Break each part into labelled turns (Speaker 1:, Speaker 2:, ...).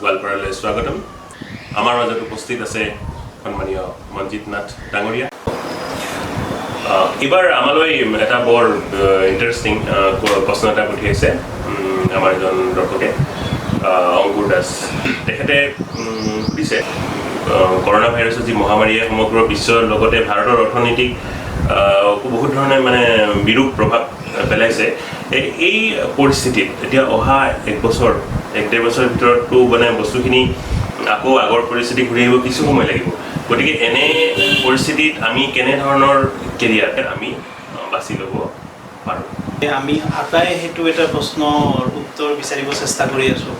Speaker 1: গোৱালপাৰালৈ স্বাগতম। আমাৰ মাজত উপস্থিত আছে সন্মানীয় মঞ্জিত নাথ ডাঙৰীয়া। এবাৰ আমালৈ এটা বৰ ইণ্টাৰেষ্টিং প্ৰশ্ন এটা পঠিয়াইছে আমাৰ এজন দৰ্শকে, অংকুৰ দাস। তেখেতে সুধিছে, কৰোণা ভাইৰাছৰ যি মহামাৰীয়ে সমগ্ৰ বিশ্বৰ লগতে ভাৰতৰ অৰ্থনীতিক বহুত ধৰণে মানে বিৰূপ প্ৰভাৱ পেলাইছে। এই পৰিস্থিতিত এতিয়া অহা এক ডেৰ বছৰৰ ভিতৰততো মানে বস্তুখিনি আকৌ আগৰ পৰিস্থিতি ঘূৰি আহিব কিছু সময় লাগিব। গতিকে এনে পৰিস্থিতিত আমি কেনেধৰণৰ কেৰিয়াৰ আমি বাছি ল'ব পাৰোঁ?
Speaker 2: আমি আটাই সেইটো এটা প্ৰশ্নৰ উত্তৰ বিচাৰিব চেষ্টা কৰি আছোঁ।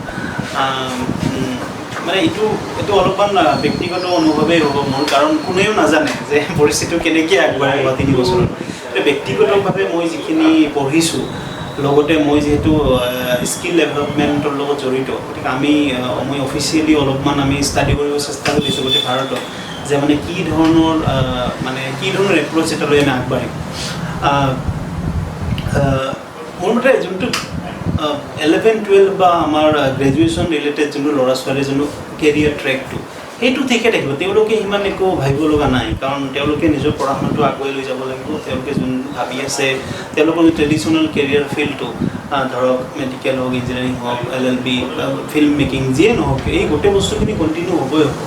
Speaker 2: মানে এইটো অলপমান ব্যক্তিগত অনুভৱেই হ'ব মোৰ, কাৰণ কোনেও নাজানে যে পৰিস্থিতি কেনেকৈ আগবাঢ়িব 3 বছৰত। ব্যক্তিগতভাৱে মই যিখিনি পঢ়িছোঁ, লগতে মই যিহেতু স্কিল ডেভেলপমেণ্টৰ লগত জড়িত, গতিকে মই অফিচিয়েলি অলপমান আমি ষ্টাডি কৰিব চেষ্টা কৰিছোঁ গোটেই ভাৰতত, যে মানে কি ধৰণৰ এপ্ৰ'চ এটা লৈ আমি আগবাঢ়িম। মোৰ মতে যোনটো 11-12 বা আমাৰ গ্ৰেজুৱেশ্যন ৰিলেটেড যোনটো ল'ৰা ছোৱালীৰ যোনটো কেৰিয়াৰ ট্ৰেকটো, সেইটো ঠিকে থাকিব। তেওঁলোকে সিমান একো ভাবিব লগা নাই, কাৰণ তেওঁলোকে নিজৰ পঢ়া শুনাটো আগুৱাই লৈ যাব লাগিব। তেওঁলোকে যোন ভাবি আছে, তেওঁলোকৰ ট্ৰেডিশ্যনেল কেৰিয়াৰ ফিল্ডটো, ধৰক মেডিকেল হওক, ইঞ্জিনিয়াৰিং হওক, LLB, ফিল্ম মেকিং, যিয়ে নহওক, এই গোটেই বস্তুখিনি কণ্টিনিউ হ'বই হ'ব।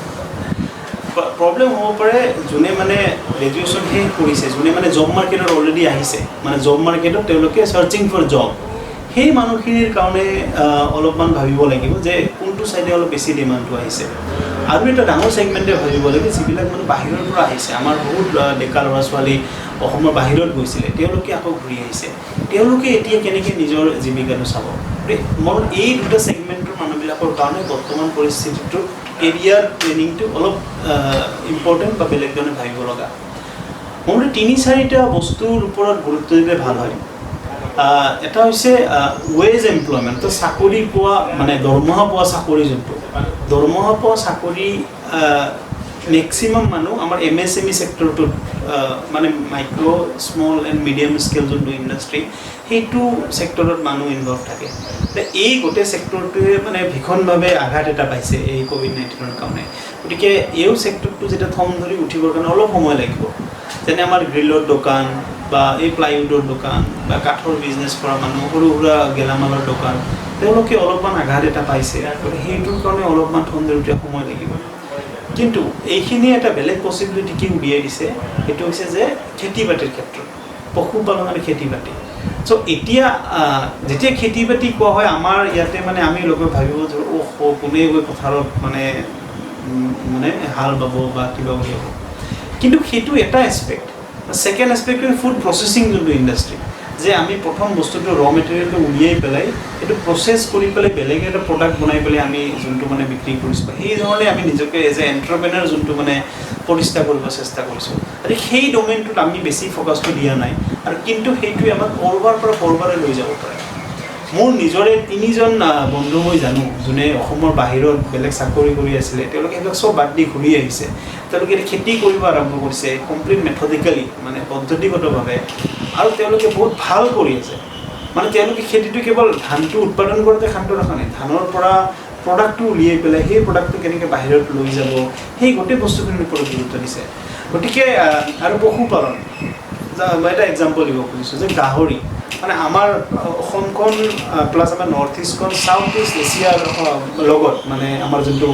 Speaker 2: প্ৰব্লেম হ'ব পাৰে যোনে মানে গ্ৰেজুৱেশ্যন শেষ কৰিছে, যোনে মানে জব মাৰ্কেটত অলৰেডি আহিছে, মানে জব মাৰ্কেটত তেওঁলোকে চাৰ্চিং ফৰ জব, সেই মানুহখিনিৰ কাৰণে অলপমান ভাবিব লাগিব যে কোনটো ছাইডে অলপ বেছি ডিমাণ্ডটো আহিছে। আৰু এটা ডাঙৰ ছেগমেণ্টে ভাবিব লাগে, যিবিলাক মানে বাহিৰৰ পৰা আহিছে। আমাৰ বহুত ডেকা ল'ৰা ছোৱালী অসমৰ বাহিৰত গৈছিলে, তেওঁলোকে আকৌ ঘূৰি আহিছে। তেওঁলোকে এতিয়া কেনেকৈ নিজৰ জীৱিকাটো চাব? মোৰ এই দুটা ছেগমেণ্টৰ মানুহবিলাকৰ কাৰণে বৰ্তমান পৰিস্থিতিটোত কেৰিয়াৰ প্লেনিংটো অলপ ইম্পৰ্টেণ্ট বা বেলেগ ধৰণে ভাবিব লগা। মোৰ 3-4টা বস্তুৰ ওপৰত গুৰুত্ব দিলে ভাল হয়। এটা হৈছে ৱেজ এমপ্লয়মেণ্ট, তো চাকৰি পোৱা, মানে দৰমহা পোৱা চাকৰি। যোনটো দৰমহা পোৱা চাকৰি মেক্সিমাম মানুহ আমাৰ MSME ছেক্টৰটোত, মানে micro' small and medium scale যোনটো ইণ্ডাষ্ট্ৰী, সেইটো ছেক্টৰত মানুহ ইনভলভ থাকে। এই গোটেই ছেক্টৰটোৱে মানে ভীষণভাৱে আঘাত এটা পাইছে এই COVID-19ৰ কাৰণে। গতিকে এই ছেক্টৰটো যেতিয়া থম ধৰি উঠিবৰ কাৰণে অলপ সময় লাগিব। যেনে আমাৰ গ্ৰিলৰ দোকান বা এই প্লাইউডৰ দোকান বা কাঠৰ বিজনেছ কৰা মানুহ, সৰু সুৰা গেলামালৰ দোকান, তেওঁলোকে অলপমান আঘাত এটা পাইছে। সেইটোৰ কাৰণে অলপমান থম ধৰি উঠাৰ সময় লাগিব। কিন্তু এইখিনি এটা বেলেগ পচিবিলিটি কি উলিয়াই দিছে, সেইটো হৈছে যে খেতি বাতিৰ ক্ষেত্ৰত, পশুপালন আৰু খেতি বাতি। চ' এতিয়া যেতিয়া খেতি বাতি কোৱা হয় আমাৰ ইয়াতে, মানে আমি লোকে ভাবিব যে কোনে গৈ পথাৰত মানে হাল বাব বা কিবা কৰিব। কিন্তু সেইটো এটা এছপেক্ট। ছেকেণ্ড এছপেক্ট হৈছে ফুড প্ৰচেছিং যোনটো ইণ্ডাষ্ট্ৰী, যে আমি প্ৰথম বস্তুটো মেটেৰিয়েলটো উলিয়াই পেলাই এইটো প্ৰচেছ কৰি পেলাই বেলেগ এটা প্ৰডাক্ট বনাই পেলাই আমি যোনটো মানে বিক্ৰী কৰিছোঁ, সেই ধৰণে আমি নিজকে এজ এ এণ্টাৰপ্ৰেনাৰ যোনটো মানে প্ৰতিষ্ঠা কৰিব চেষ্টা কৰিছোঁ। আৰু সেই ডমেইনটোত আমি বেছি ফ'কাছটো দিয়া নাই, আৰু কিন্তু সেইটোৱে আমাক ক'ৰবাৰ পৰা ক'ৰবাৰে লৈ যাব পাৰে। মোৰ নিজৰে 3জন বন্ধু মই জানো, যোনে অসমৰ বাহিৰত বেলেগ চাকৰি কৰি আছিলে, তেওঁলোকে সেইবিলাক চব বাদ দি ঘূৰি আহিছে। তেওঁলোকে খেতি কৰিব আৰম্ভ কৰিছে, কমপ্লিট মেথডিকেলি, মানে পদ্ধতিগতভাৱে, আৰু তেওঁলোকে বহুত ভাল কৰি আছে। মানে তেওঁলোকে খেতিটো কেৱল ধানটো উৎপাদন কৰোঁতে শান্ত ৰখা নাই, ধানৰ পৰা প্ৰডাক্টটো উলিয়াই পেলাই সেই প্ৰডাক্টটো কেনেকৈ বাহিৰত লৈ যাব, সেই গোটেই বস্তুখিনিৰ ওপৰত গুৰুত্ব দিছে। গতিকে আৰু পশুপালন, মই এটা এক্সাম্পল দিব খুজিছোঁ যে গাহৰি, মানে আমাৰ অসমখন প্লাছ আমাৰ নৰ্থ ইষ্টখন চাউথ ইষ্ট এছিয়াৰ লগত, মানে আমাৰ যোনটো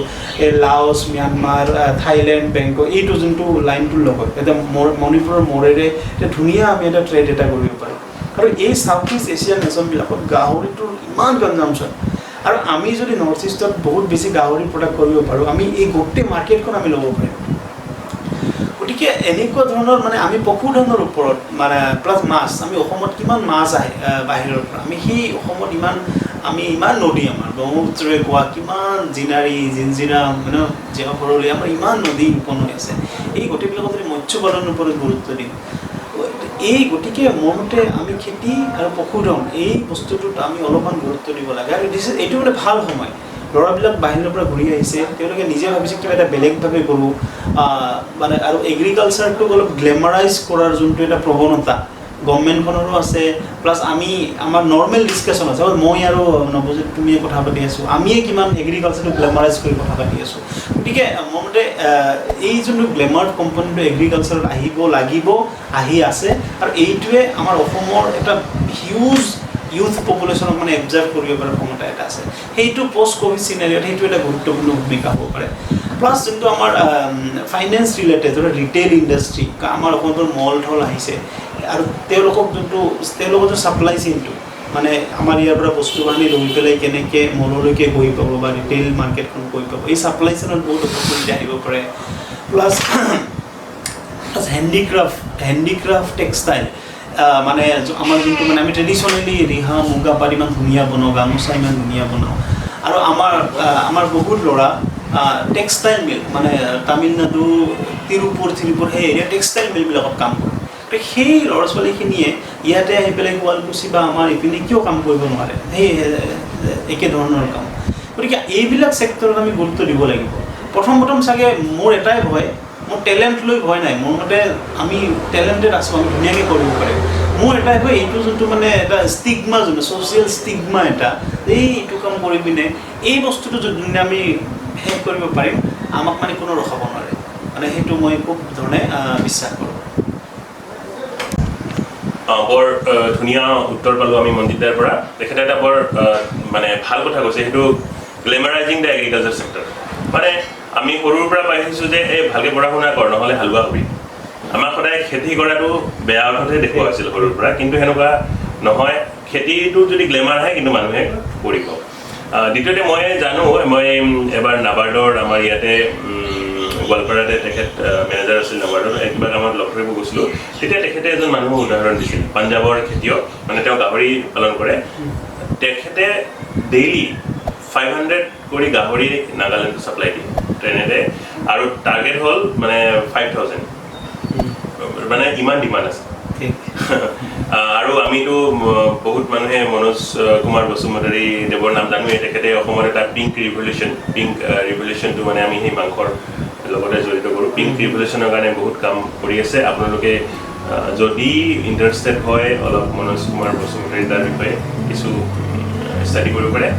Speaker 2: এই লাওছ, ম্যানমাৰ, থাইলেণ্ড, বেংকক, এইটো যোনটো লাইনটোৰ লগত, এটা মণিপুৰৰ মোৰেৰে এটা ধুনীয়া আমি এটা ট্ৰেড এটা কৰিব পাৰোঁ। আৰু এই চাউথ ইষ্ট এছিয়াৰ নেশ্যনবিলাকত গাহৰিটোৰ ইমান কনজাম্পশ্যন, আৰু আমি যদি নৰ্থ ইষ্টত বহুত বেছি গাহৰি প্ৰডাক্ট কৰিব পাৰোঁ, আমি এই গোটেই মাৰ্কেটখন আমি ল'ব পাৰিম। গতিকে এনেকুৱা ধৰণৰ মানে আমি পশুধনৰ ওপৰত, মানে প্লাছ মাছ, আমি অসমত কিমান মাছ আহে বাহিৰৰ পৰা, আমি সেই অসমত ইমান নদী, আমাৰ ব্ৰহ্মপুত্ৰৰে কোৱা কিমান জিঞ্জিৰা, মানে জীয়াভৰলী, আমাৰ ইমান নদী উপনৈ আছে। এই গোটেইবিলাকত যদি মৎস্য পালনৰ ওপৰত গুৰুত্ব দিওঁ, গতিকে মোৰ মতে আমি খেতি আৰু পশুধন এই বস্তুটোত আমি অলপমান গুৰুত্ব দিব লাগে। আৰু এইটো মানে ভাল সময়, ল'ৰাবিলাক বাহিৰৰ পৰা ঘূৰি আহিছে, তেওঁলোকে নিজে ভাবিছে কিবা এটা বেলেগভাৱে কৰোঁ, মানে আৰু এগ্ৰিকালচাৰটোক অলপ গ্লেমাৰাইজ কৰাৰ যোনটো এটা প্ৰৱণতা, গভৰ্ণমেণ্টখনৰো আছে প্লাছ আমি আমাৰ নৰ্মেল ডিছকাশ্যন আছে মই আৰু নৱজিত তুমিয়ে কথা পাতি আছোঁ আমিয়ে কিমান এগ্ৰিকালচাৰটো গ্লেমাৰাইজ কৰি কথা পাতি আছোঁ গতিকে মোৰ মতে এই যোনটো গ্লেমাৰ কম্পনেণ্টটো এগ্ৰিকালচাৰত আহিব লাগিব আহি আছে আৰু এইটোৱে আমাৰ অসমৰ এটা হিউজ ইউথ পপুলেশ্যনক মানে এবজাৰ্ভ কৰিব পৰা ক্ষমতা এটা আছে সেইটো পষ্ট ক'ভিড চিনাৰিঅ'ত সেইটো এটা গুৰুত্বপূৰ্ণ ভূমিকা হ'ব পাৰে প্লাছ যোনটো আমাৰ ফাইনেন্স ৰিলেটেড ধৰক ৰিটেইল ইণ্ডাষ্ট্ৰি আমাৰ অসমতো মল থল আহিছে আৰু তেওঁলোকৰ যোনটো ছাপ্লাই চেইনটো মানে আমাৰ ইয়াৰ পৰা বস্তু বাহিনী লৈ পেলাই কেনেকৈ মললৈকে গৈ পাব বা ৰিটেইল মাৰ্কেটখন গৈ পাব এই ছাপ্লাই চেইনত বহুত অপৰচুনিটি আহিব পাৰে প্লাছ হেণ্ডিক্ৰাফ্ট টেক্সটাইল মানে আমাৰ যোনটো মানে আমি ট্ৰেডিশ্যনেলি ৰিহা মুগা পাত ইমান ধুনীয়া বনাওঁ গামোচা ইমান ধুনীয়া বনাওঁ আৰু আমাৰ বহুত ল'ৰা টেক্সটাইল মিল মানে তামিলনাডু তিৰুপুৰ সেই এৰিয়া টেক্সটাইল মিলবিলাকত কাম কৰে তো সেই ল'ৰা ছোৱালীখিনিয়ে ইয়াতে আহি পেলাই শুৱালকুছি বা আমাৰ ইপিনে কিয় কাম কৰিব নোৱাৰে সেই একেধৰণৰ কাম গতিকে এইবিলাক ছেক্টৰত আমি গুৰুত্ব দিব লাগিব প্ৰথম চাগে মোৰ এটাই ভয় মোৰ টেলেণ্ট লৈ ভয় নাই মোৰ মতে আমি টেলেণ্টেড আছোঁ আমি ধুনীয়াকৈ কৰিব পাৰিম মোৰ এটাই ভয় এইটো যোনটো মানে এটা ষ্টিগমা যোনটো ছ'চিয়েল ষ্টিগমা এটা এইটো কাম কৰি পিনে এই বস্তুটো যদি আমি শেষ কৰিব পাৰিম আমাক মানে কোনো ৰখাব নোৱাৰে মানে সেইটো মই খুব ধৰণে বিশ্বাস কৰোঁ
Speaker 1: বৰ ধুনীয়া উত্তৰ পালোঁ আমি মনজিৎদাৰ পৰা তেখেতে এটা বৰ মানে ভাল কথা কৈছে সেইটো গ্লেমাৰাইজিং দ্য এগ্ৰিকালচাৰ ছেক্টৰ মানে আমি সৰুৰ পৰা পাই আহিছোঁ যে এই ভালকৈ পঢ়া শুনা কৰ নহ'লে হালোৱা হবি আমাক সদায় খেতি কৰাটো বেয়া অৰ্থতে দেখুওৱা হৈছিল সৰুৰ পৰা কিন্তু সেনেকুৱা নহয় খেতিটো যদি গ্লেমাৰ আহে কিন্তু মানুহে কৰিব দ্বিতীয়তে মই জানো মই এবাৰ নাবাৰ্ডৰ আমাৰ ইয়াতে গোৱালপাৰাতে তেখেত মেনেজাৰ আছিল নাবাৰ্ডৰ কিবা কামত লগ কৰিব গৈছিলোঁ তেতিয়া তেখেতে এজন মানুহক উদাহৰণ দিছিল পাঞ্জাৱৰ খেতিয়ক মানে তেওঁ গাহৰি পালন কৰে তেখেতে ডেইলি 500 কৰি গাহৰি নাগালেণ্ডত ছাপ্লাই দিয়ে ট্ৰেইনেৰে আৰু টাৰ্গেট হ'ল মানে 5000 মানে ইমান ডিমাণ্ড আছে আৰু আমিতো বহুত মানুহে মনোজ কুমাৰ বসুমতাৰী দেৱৰ নাম জানোৱেই তেখেতে অসমৰ এটা পিংক ৰিভলিউশ্যনটো মানে আমি সেই মাংসৰ লগতে জড়িত কৰোঁ পিংক ৰিভলিউশ্যনৰ কাৰণে বহুত কাম কৰি আছে আপোনালোকে যদি ইণ্টাৰেষ্টেড হয় অলপ মনোজ কুমাৰ বসুমতাৰী তাৰ বিষয়ে কিছু ষ্টাডি কৰিব পাৰে